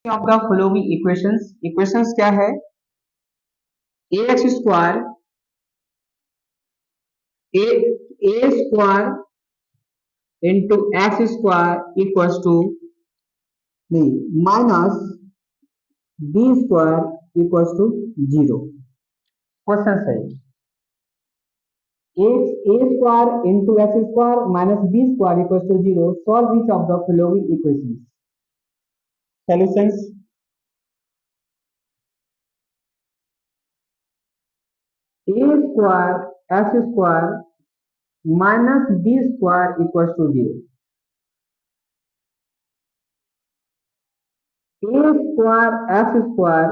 Of the following equations क्या है? ax square a square into x square equals to नहीं minus b square equals to 0। Question है a square into x square minus b square equals to 0। Solve which of the following equations. Solutions a square x square minus b square equals to 0। A square x square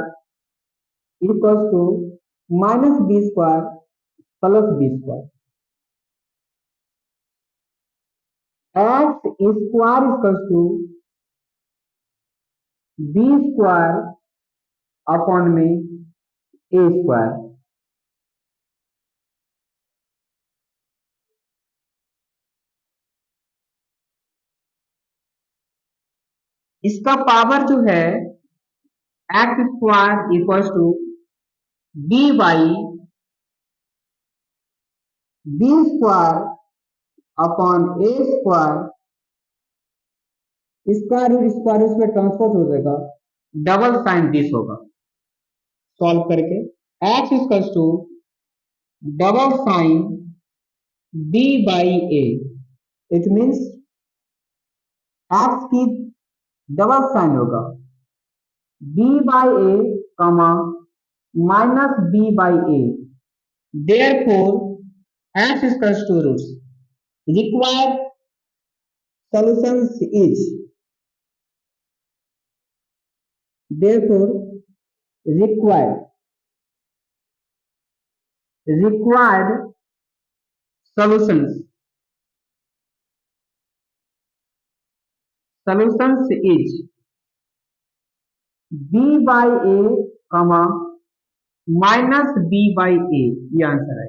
equals to minus b square plus b square. X square equals to b square upon में ए square. इसका power जो है x square equals to b by b square upon a square. Square root में transfer हो जाएगा, double sign this होगा। Solve करके x equals to double sign b by a. It means x की double sign होगा b by a comma minus b by a. Therefore x equals to roots required solutions is therefore required solutions is b by a comma minus b by a। ये answer है।